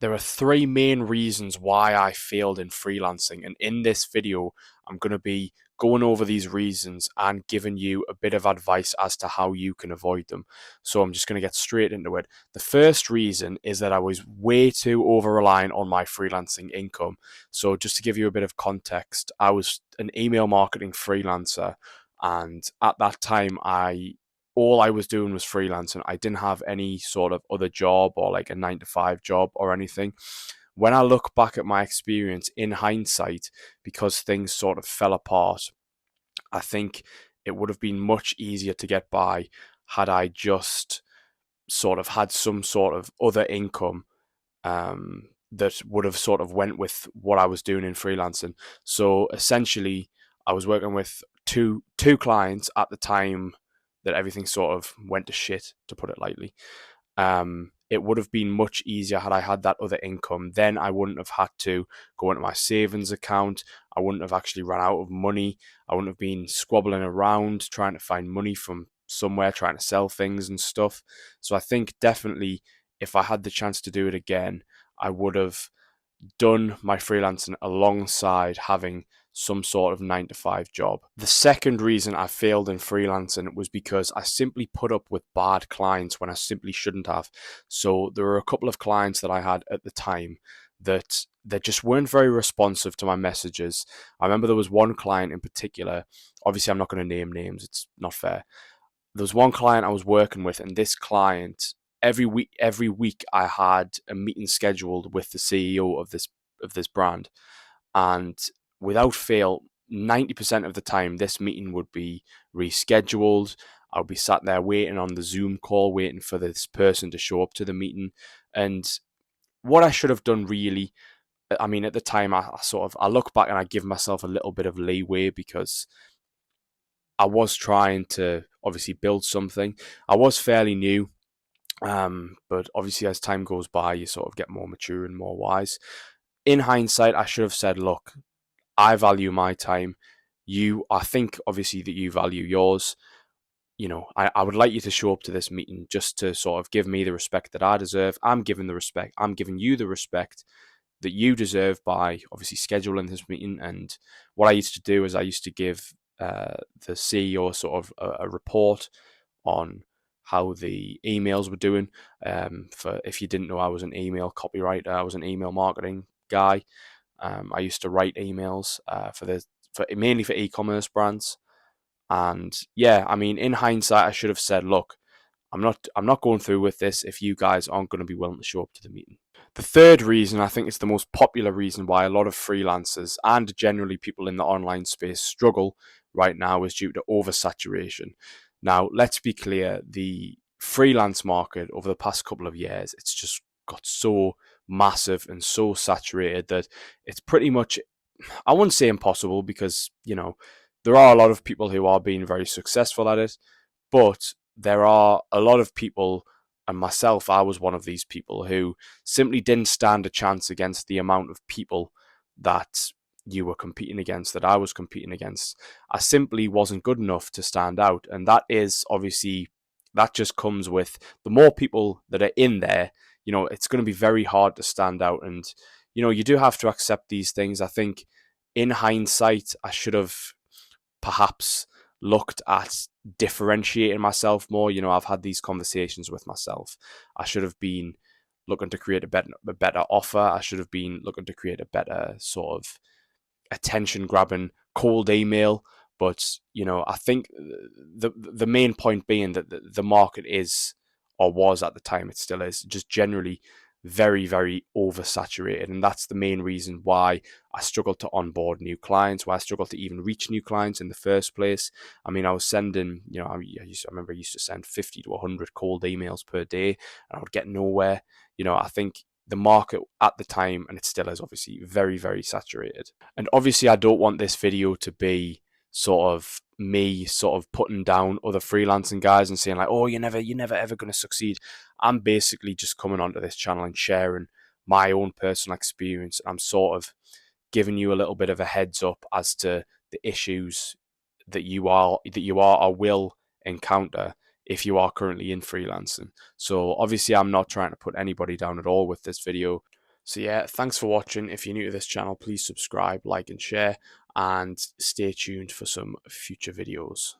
There are three main reasons why I failed in freelancing, and in this video, I'm going to be going over these reasons and giving you a bit of advice as to how you can avoid them. So I'm just going to get straight into it. The first reason is that I was way too over reliant on my freelancing income. So just to give you a bit of context, I was an email marketing freelancer, and at that time, all I was doing was freelancing. I didn't have any sort of other job or like a 9 to 5 job or anything. When I look back at my experience in hindsight, because things sort of fell apart, I think it would have been much easier to get by had I just sort of had some sort of other income that would have sort of went with what I was doing in freelancing. So essentially, I was working with two clients at the time that everything sort of went to shit, to put it lightly. It would have been much easier had I had that other income. Then I wouldn't have had to go into my savings account. I wouldn't have actually run out of money. I wouldn't have been squabbling around trying to find money from somewhere, trying to sell things and stuff. So I think definitely if I had the chance to do it again, I would have done my freelancing alongside having some sort of 9 to 5 job. The second reason I failed in freelancing was because I simply put up with bad clients when I simply shouldn't have. So there were a couple of clients that I had at the time that just weren't very responsive to my messages. I remember there was one client in particular. Obviously, I'm not going to name names, it's not fair. There was one client I was working with, and this client, every week I had a meeting scheduled with the CEO of this brand, and without fail, 90% of the time this meeting would be rescheduled. I would be sat there waiting on the Zoom call, waiting for this person to show up to the meeting. And what I should have done really, I mean, at the time, I look back and I give myself a little bit of leeway because I was trying to obviously build something. I was fairly new, but obviously as time goes by, you sort of get more mature and more wise. In hindsight, I should have said, look, I value my time. I think obviously that you value yours. I would like you to show up to this meeting just to sort of give me the respect that I deserve. I'm giving you the respect that you deserve by obviously scheduling this meeting. And what I used to do is I used to give the CEO sort of a report on how the emails were doing. For if you didn't know, I was an email copywriter. I was an email marketing guy. I used to write emails for mainly for e-commerce brands. And yeah, I mean, in hindsight, I should have said, look, I'm not going through with this if you guys aren't going to be willing to show up to the meeting. The third reason, I think it's the most popular reason why a lot of freelancers and generally people in the online space struggle right now, is due to oversaturation. Now, let's be clear, the freelance market over the past couple of years, it's just got so massive and so saturated that it's pretty much, I wouldn't say impossible, because, there are a lot of people who are being very successful at it, but there are a lot of people, and myself, I was one of these people who simply didn't stand a chance against the amount of people that you were competing against, that I was competing against. I simply wasn't good enough to stand out. And that is obviously, that just comes with the more people that are in there, it's going to be very hard to stand out. And, you do have to accept these things. I think in hindsight, I should have perhaps looked at differentiating myself more. I've had these conversations with myself. I should have been looking to create a better offer. I should have been looking to create a better sort of attention grabbing cold email. But I think the main point being that the market is, or was at the time, it still is, just generally very, very oversaturated. And that's the main reason why I struggled to onboard new clients, why I struggled to even reach new clients in the first place. I mean, I was sending, I remember I used to send 50 to 100 cold emails per day, and I would get nowhere. I think the market at the time, and it still is obviously very, very saturated. And obviously, I don't want this video to be sort of me sort of putting down other freelancing guys and saying like, oh, you're never ever going to succeed. I'm basically just coming onto this channel and sharing my own personal experience. I'm sort of giving you a little bit of a heads up as to the issues that you are or will encounter if you are currently in freelancing. So obviously I'm not trying to put anybody down at all with this video. So yeah, thanks for watching. If you're new to this channel, please subscribe, like, and share, and stay tuned for some future videos.